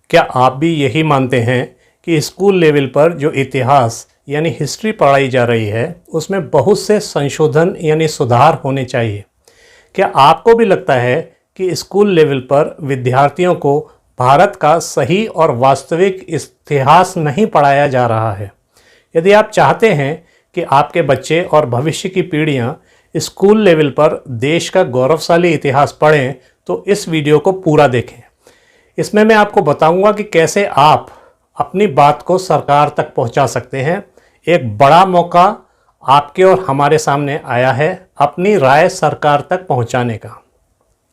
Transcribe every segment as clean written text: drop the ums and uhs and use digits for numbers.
क्या आप भी यही मानते हैं कि स्कूल लेवल पर जो इतिहास यानी हिस्ट्री पढ़ाई जा रही है उसमें बहुत से संशोधन यानी सुधार होने चाहिए? क्या आपको भी लगता है कि स्कूल लेवल पर विद्यार्थियों को भारत का सही और वास्तविक इतिहास नहीं पढ़ाया जा रहा है? यदि आप चाहते हैं कि आपके बच्चे और भविष्य की पीढ़ियां स्कूल लेवल पर देश का गौरवशाली इतिहास पढ़ें तो इस वीडियो को पूरा देखें। इसमें मैं आपको बताऊंगा कि कैसे आप अपनी बात को सरकार तक पहुंचा सकते हैं। एक बड़ा मौका आपके और हमारे सामने आया है अपनी राय सरकार तक पहुंचाने का।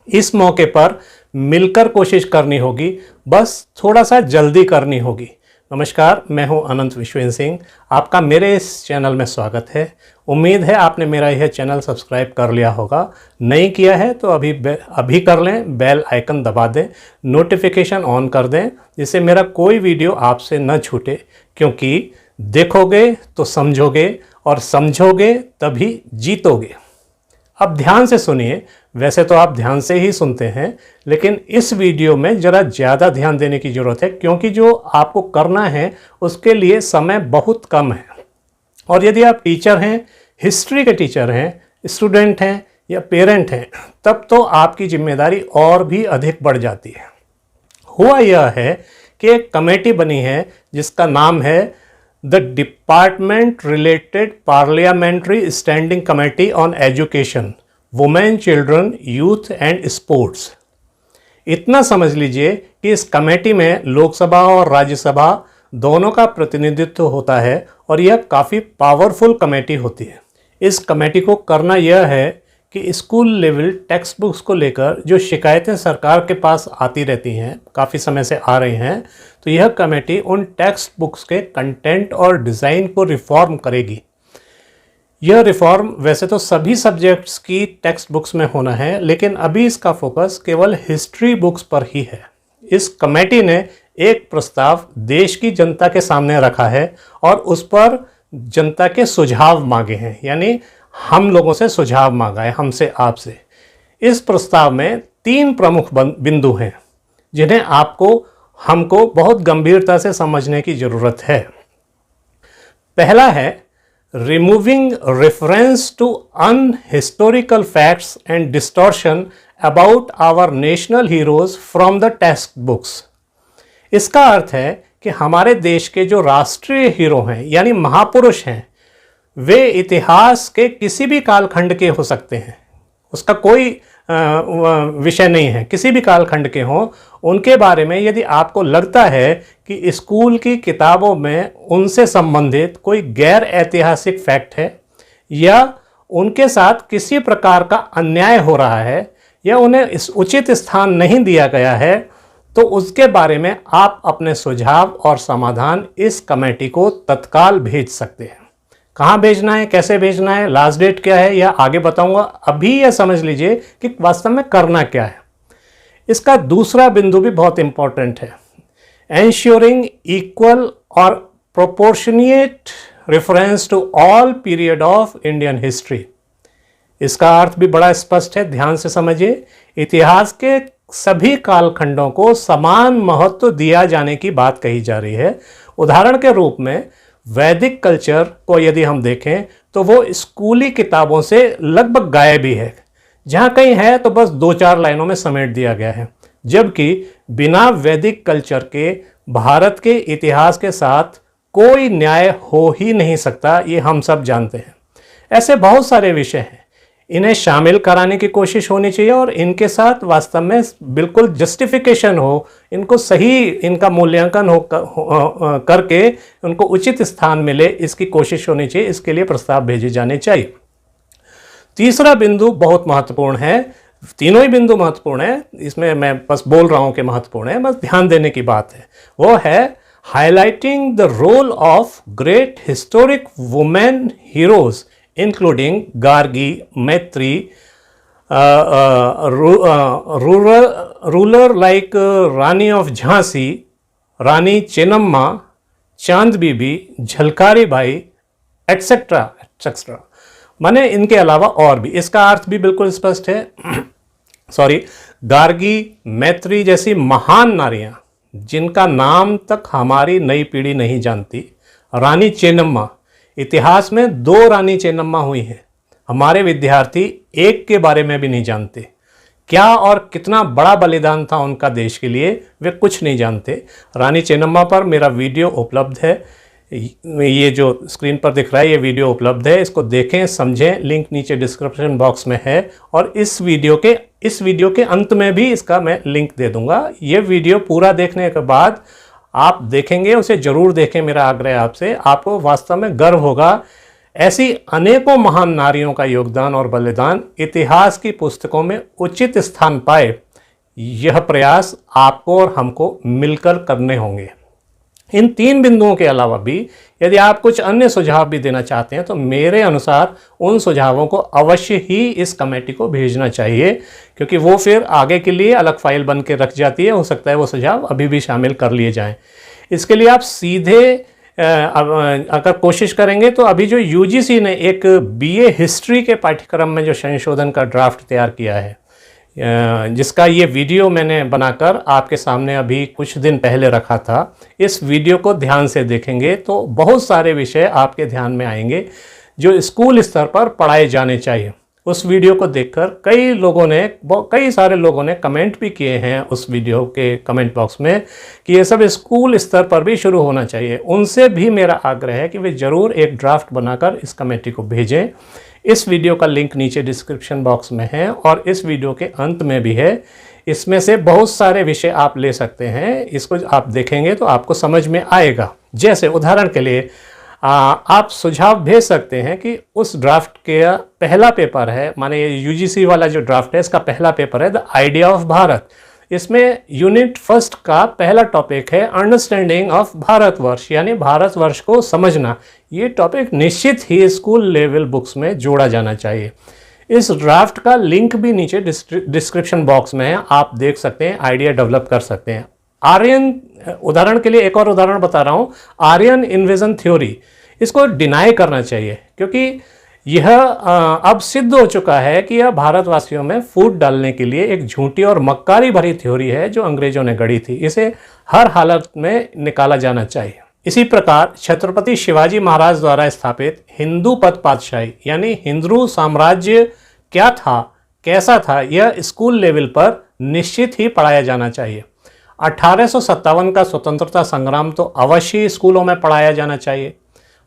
इस मौके पर मिलकर कोशिश करनी होगी, बस थोड़ा सा जल्दी करनी होगी। नमस्कार, मैं हूं अनंत विश्वेंद्र सिंह। आपका मेरे इस चैनल में स्वागत है। उम्मीद है आपने मेरा यह चैनल सब्सक्राइब कर लिया होगा। नहीं किया है तो अभी कर लें, बेल आइकन दबा दें, नोटिफिकेशन ऑन कर दें, जिससे मेरा कोई वीडियो आपसे न छूटे। क्योंकि देखोगे तो समझोगे और समझोगे तभी जीतोगे। अब ध्यान से सुनिए। वैसे तो आप ध्यान से ही सुनते हैं, लेकिन इस वीडियो में ज़रा ज़्यादा ध्यान देने की ज़रूरत है, क्योंकि जो आपको करना है उसके लिए समय बहुत कम है। और यदि आप टीचर हैं, हिस्ट्री के टीचर हैं, स्टूडेंट हैं या पेरेंट हैं, तब तो आपकी जिम्मेदारी और भी अधिक बढ़ जाती है। हुआ यह है कि एक कमेटी बनी है जिसका नाम है the department related parliamentary standing committee on education, women, children, youth and sports. इतना समझ लीजिए कि इस कमेटी में लोकसभा और राज्यसभा दोनों का प्रतिनिधित्व होता है और यह काफ़ी पावरफुल कमेटी होती है। इस कमेटी को करना यह है कि स्कूल लेवल टेक्स्ट बुक्स को लेकर जो शिकायतें सरकार के पास आती रहती हैं, काफ़ी समय से आ रही हैं, तो यह कमेटी उन टेक्स्ट बुक्स के कंटेंट और डिज़ाइन को रिफॉर्म करेगी। यह रिफॉर्म वैसे तो सभी सब्जेक्ट्स की टेक्स्ट बुक्स में होना है, लेकिन अभी इसका फोकस केवल हिस्ट्री बुक्स पर ही है। इस कमेटी ने एक प्रस्ताव देश की जनता के सामने रखा है और उस पर जनता के सुझाव मांगे हैं, यानी हम लोगों से सुझाव मांगा है, हमसे आपसे। इस प्रस्ताव में 3 प्रमुख बिंदु हैं जिन्हें हमको बहुत गंभीरता से समझने की ज़रूरत है। पहला है removing reference to unhistorical facts and distortion about our national heroes from the text books. इसका अर्थ है कि हमारे देश के जो राष्ट्रीय हीरो हैं यानी महापुरुष हैं, वे इतिहास के किसी भी कालखंड के हो सकते हैं, उसका कोई विषय नहीं है, किसी भी कालखंड के हों। उनके बारे में यदि आपको लगता है कि स्कूल की किताबों में उनसे संबंधित कोई गैर ऐतिहासिक फैक्ट है या उनके साथ किसी प्रकार का अन्याय हो रहा है या उन्हें इस उचित स्थान नहीं दिया गया है, तो उसके बारे में आप अपने सुझाव और समाधान इस कमेटी को तत्काल भेज सकते हैं। कहाँ भेजना है, कैसे भेजना है, लास्ट डेट क्या है, यह आगे बताऊंगा। अभी यह समझ लीजिए कि वास्तव में करना क्या है। इसका दूसरा बिंदु भी बहुत इंपॉर्टेंट है, एंश्योरिंग इक्वल और proportionate reference to all period of Indian history. इसका अर्थ भी बड़ा स्पष्ट है, ध्यान से समझिए। इतिहास के सभी कालखंडों को समान महत्व दिया जाने की बात कही जा रही है। उदाहरण के रूप में वैदिक कल्चर को यदि हम देखें तो वो स्कूली किताबों से लगभग गायब ही है। जहाँ कहीं है तो बस 2-4 लाइनों में समेट दिया गया है, जबकि बिना वैदिक कल्चर के भारत के इतिहास के साथ कोई न्याय हो ही नहीं सकता, ये हम सब जानते हैं। ऐसे बहुत सारे विषय हैं, इन्हें शामिल कराने की कोशिश होनी चाहिए और इनके साथ वास्तव में बिल्कुल जस्टिफिकेशन हो, इनको सही इनका मूल्यांकन करके उनको उचित स्थान मिले, इसकी कोशिश होनी चाहिए। इसके लिए प्रस्ताव भेजे जाने चाहिए। तीसरा बिंदु बहुत महत्वपूर्ण है, तीनों ही बिंदु महत्वपूर्ण है, इसमें मैं बस बोल रहा हूं कि महत्वपूर्ण है, बस ध्यान देने की बात है। वो है highlighting the role of great historic women heroes including Gargi, Maitri, ruler like Rani of Jhansi, Rani Chennamma, चांद बीबी, झलकारी भाई, एटसेट्रा एटसेट्रा। माने इनके अलावा और भी। इसका अर्थ भी बिल्कुल स्पष्ट है। गार्गी, मैत्री जैसी महान नारियां जिनका नाम तक हमारी नई पीढ़ी नहीं जानती। रानी चेन्नम्मा, इतिहास में 2 रानी चेन्नम्मा हुई हैं। हमारे विद्यार्थी एक के बारे में भी नहीं जानते। क्या और कितना बड़ा बलिदान था उनका देश के लिए, वे कुछ नहीं जानते। रानी चेन्नम्मा पर मेरा वीडियो उपलब्ध है, ये जो स्क्रीन पर दिख रहा है ये वीडियो उपलब्ध है, इसको देखें समझें, लिंक नीचे डिस्क्रिप्शन बॉक्स में है और इस वीडियो के अंत में भी इसका मैं लिंक दे दूंगा। ये वीडियो पूरा देखने के बाद आप देखेंगे, उसे ज़रूर देखें, मेरा आग्रह है आपसे, आपको वास्तव में गर्व होगा। ऐसी अनेकों महान नारियों का योगदान और बलिदान इतिहास की पुस्तकों में उचित स्थान पाए, यह प्रयास आपको और हमको मिलकर करने होंगे। इन 3 बिंदुओं के अलावा भी यदि आप कुछ अन्य सुझाव भी देना चाहते हैं तो मेरे अनुसार उन सुझावों को अवश्य ही इस कमेटी को भेजना चाहिए, क्योंकि वो फिर आगे के लिए अलग फाइल बन के रख जाती है। हो सकता है वो सुझाव अभी भी शामिल कर लिए जाएं। इसके लिए आप सीधे अगर कोशिश करेंगे तो अभी जो यूजीसी ने एक बीए हिस्ट्री के पाठ्यक्रम में जो संशोधन का ड्राफ्ट तैयार किया है, जिसका ये वीडियो मैंने बनाकर आपके सामने अभी कुछ दिन पहले रखा था, इस वीडियो को ध्यान से देखेंगे तो बहुत सारे विषय आपके ध्यान में आएंगे जो स्कूल स्तर पर पढ़ाए जाने चाहिए। उस वीडियो को देखकर कई सारे लोगों ने कमेंट भी किए हैं उस वीडियो के कमेंट बॉक्स में कि ये सब स्कूल स्तर पर भी शुरू होना चाहिए। उनसे भी मेरा आग्रह है कि वे ज़रूर एक ड्राफ्ट बनाकर इस कमेटी को भेजें। इस वीडियो का लिंक नीचे डिस्क्रिप्शन बॉक्स में है और इस वीडियो के अंत में भी है। इसमें से बहुत सारे विषय आप ले सकते हैं, इसको आप देखेंगे तो आपको समझ में आएगा। जैसे उदाहरण के लिए आप सुझाव भेज सकते हैं कि उस ड्राफ्ट के पहला पेपर है, माने ये यूजीसी वाला जो ड्राफ्ट है इसका पहला पेपर है द आइडिया ऑफ भारत। इसमें यूनिट 1 का पहला टॉपिक है अंडरस्टैंडिंग ऑफ भारतवर्ष, यानी भारतवर्ष को समझना। ये टॉपिक निश्चित ही स्कूल लेवल बुक्स में जोड़ा जाना चाहिए। इस ड्राफ्ट का लिंक भी नीचे डिस्क्रिप्शन बॉक्स में है, आप देख सकते हैं, आइडिया डेवलप कर सकते हैं। आर्यन, उदाहरण के लिए एक और उदाहरण बता रहा हूँ, आर्यन इन्वेजन थ्योरी, इसको डिनाई करना चाहिए क्योंकि यह अब सिद्ध हो चुका है कि यह भारतवासियों में फूट डालने के लिए एक झूठी और मक्कारी भरी थ्योरी है जो अंग्रेजों ने गढ़ी थी। इसे हर हालत में निकाला जाना चाहिए। इसी प्रकार छत्रपति शिवाजी महाराज द्वारा स्थापित हिंदू पद पातशाही यानी हिंदू साम्राज्य क्या था, कैसा था, यह स्कूल लेवल पर निश्चित ही पढ़ाया जाना चाहिए। 1857 का स्वतंत्रता संग्राम तो अवश्य ही स्कूलों में पढ़ाया जाना चाहिए।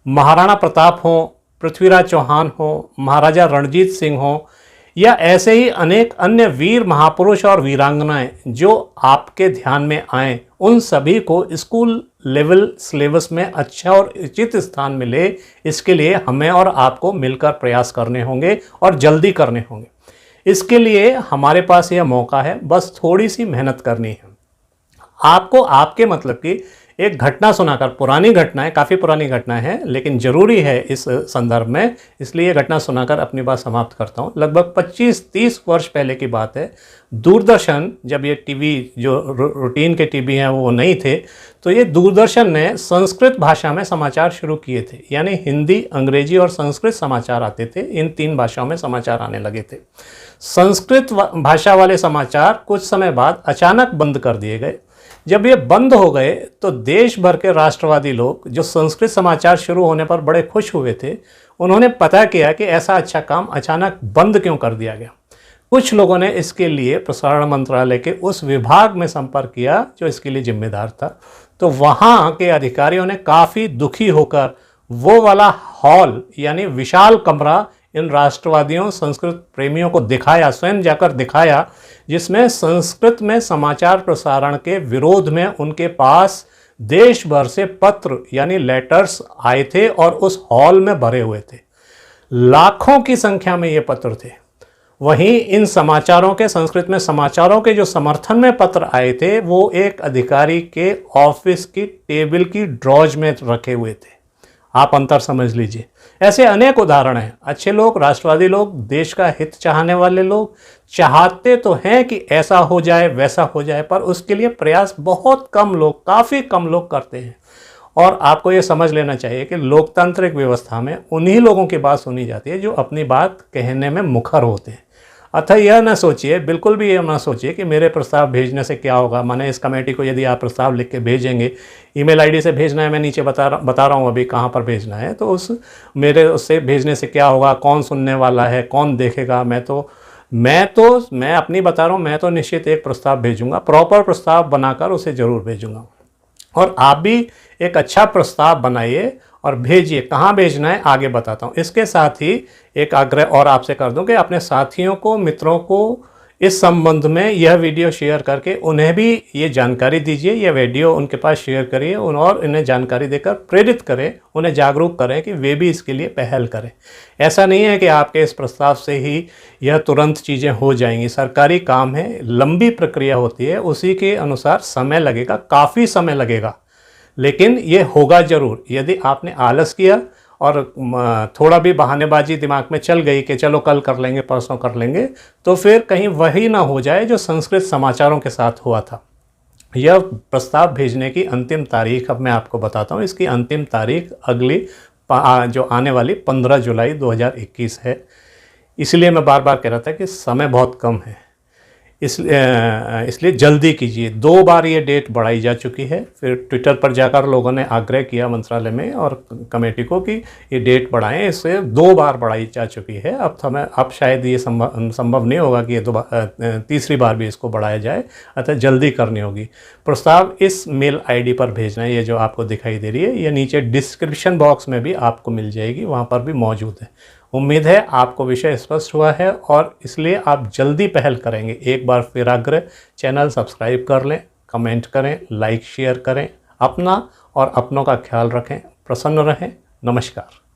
महाराणा प्रताप हो, पृथ्वीराज चौहान हो, महाराजा रणजीत सिंह हो या ऐसे ही अनेक अन्य वीर महापुरुष और वीरांगनाएं जो आपके ध्यान में आए, उन सभी को स्कूल लेवल सिलेबस में अच्छा और उचित स्थान मिले, इसके लिए हमें और आपको मिलकर प्रयास करने होंगे और जल्दी करने होंगे। इसके लिए हमारे पास यह मौका है, बस थोड़ी सी मेहनत करनी है। आपको आपके मतलब की एक घटना सुनाकर, पुरानी घटना है, काफ़ी पुरानी घटना है लेकिन ज़रूरी है इस संदर्भ में, इसलिए घटना सुनाकर अपनी बात समाप्त करता हूँ। लगभग 25-30 वर्ष पहले की बात है। दूरदर्शन, जब ये टीवी जो रूटीन के टीवी हैं वो नहीं थे, तो ये दूरदर्शन ने संस्कृत भाषा में समाचार शुरू किए थे, यानी हिंदी, अंग्रेजी और संस्कृत समाचार आते थे। इन 3 भाषाओं में समाचार आने लगे थे। संस्कृत भाषा वाले समाचार कुछ समय बाद अचानक बंद कर दिए गए। जब ये बंद हो गए तो देश भर के राष्ट्रवादी लोग जो संस्कृत समाचार शुरू होने पर बड़े खुश हुए थे, उन्होंने पता किया कि ऐसा अच्छा काम अचानक बंद क्यों कर दिया गया। कुछ लोगों ने इसके लिए प्रसारण मंत्रालय के उस विभाग में संपर्क किया जो इसके लिए जिम्मेदार था। तो वहाँ के अधिकारियों ने काफ़ी दुखी होकर वो वाला हॉल यानी विशाल कमरा इन राष्ट्रवादियों, संस्कृत प्रेमियों को दिखाया, स्वयं जाकर दिखाया, जिसमें संस्कृत में समाचार प्रसारण के विरोध में उनके पास देश भर से पत्र यानी लेटर्स आए थे और उस हॉल में भरे हुए थे। लाखों की संख्या में ये पत्र थे। वहीं इन समाचारों के, संस्कृत में समाचारों के जो समर्थन में पत्र आए थे, वो एक अधिकारी के ऑफिस की टेबल की ड्रॉज में रखे हुए थे। आप अंतर समझ लीजिए। ऐसे अनेक उदाहरण हैं। अच्छे लोग, राष्ट्रवादी लोग, देश का हित चाहने वाले लोग चाहते तो हैं कि ऐसा हो जाए, वैसा हो जाए, पर उसके लिए प्रयास बहुत कम लोग, काफ़ी कम लोग करते हैं। और आपको ये समझ लेना चाहिए कि लोकतांत्रिक व्यवस्था में उन्हीं लोगों की बात सुनी जाती है जो अपनी बात कहने में मुखर होते हैं। अतः यह ना सोचिए, बिल्कुल भी यह ना सोचिए कि मेरे प्रस्ताव भेजने से क्या होगा। माने इस कमेटी को यदि आप प्रस्ताव लिख के भेजेंगे, ईमेल आईडी से भेजना है, मैं नीचे बता रहा हूँ अभी कहाँ पर भेजना है, तो उससे भेजने से क्या होगा, कौन सुनने वाला है, कौन देखेगा। मैं अपनी बता रहा हूँ, मैं तो निश्चित एक प्रस्ताव भेजूंगा, प्रॉपर प्रस्ताव बनाकर उसे ज़रूर भेजूंगा। और आप भी एक अच्छा प्रस्ताव बनाइए और भेजिए। कहाँ भेजना है आगे बताता हूँ। इसके साथ ही एक आग्रह और आपसे कर दूं कि अपने साथियों को, मित्रों को इस संबंध में यह वीडियो शेयर करके उन्हें भी ये जानकारी दीजिए, यह वीडियो उनके पास शेयर करिए और इन्हें जानकारी देकर प्रेरित करें, उन्हें जागरूक करें कि वे भी इसके लिए पहल करें। ऐसा नहीं है कि आपके इस प्रस्ताव से ही यह तुरंत चीज़ें हो जाएंगी। सरकारी काम है, लंबी प्रक्रिया होती है, उसी के अनुसार समय लगेगा, काफ़ी समय लगेगा, लेकिन ये होगा ज़रूर। यदि आपने आलस किया और थोड़ा भी बहानेबाजी दिमाग में चल गई कि चलो कल कर लेंगे, परसों कर लेंगे, तो फिर कहीं वही ना हो जाए जो संस्कृत समाचारों के साथ हुआ था। यह प्रस्ताव भेजने की अंतिम तारीख अब मैं आपको बताता हूँ। इसकी अंतिम तारीख अगली जो आने वाली 15 जुलाई 2021 है। इसलिए मैं बार बार कह रहा था कि समय बहुत कम है, इसलिए जल्दी कीजिए। 2 बार ये डेट बढ़ाई जा चुकी है, फिर ट्विटर पर जाकर लोगों ने आग्रह किया मंत्रालय में और कमेटी को कि ये डेट बढ़ाएं। इससे 2 बार बढ़ाई जा चुकी है। अब शायद ये संभव नहीं होगा कि ये तीसरी बार भी इसको बढ़ाया जाए, अतः जल्दी करनी होगी। प्रस्ताव इस मेल आईडी पर भेजना है, ये जो आपको दिखाई दे रही है, ये नीचे डिस्क्रिप्शन बॉक्स में भी आपको मिल जाएगी, वहाँ पर भी मौजूद है। उम्मीद है आपको विषय स्पष्ट हुआ है और इसलिए आप जल्दी पहल करेंगे। एक बार फिर आग्रह, चैनल सब्सक्राइब कर लें, कमेंट करें, लाइक शेयर करें। अपना और अपनों का ख्याल रखें, प्रसन्न रहें। नमस्कार।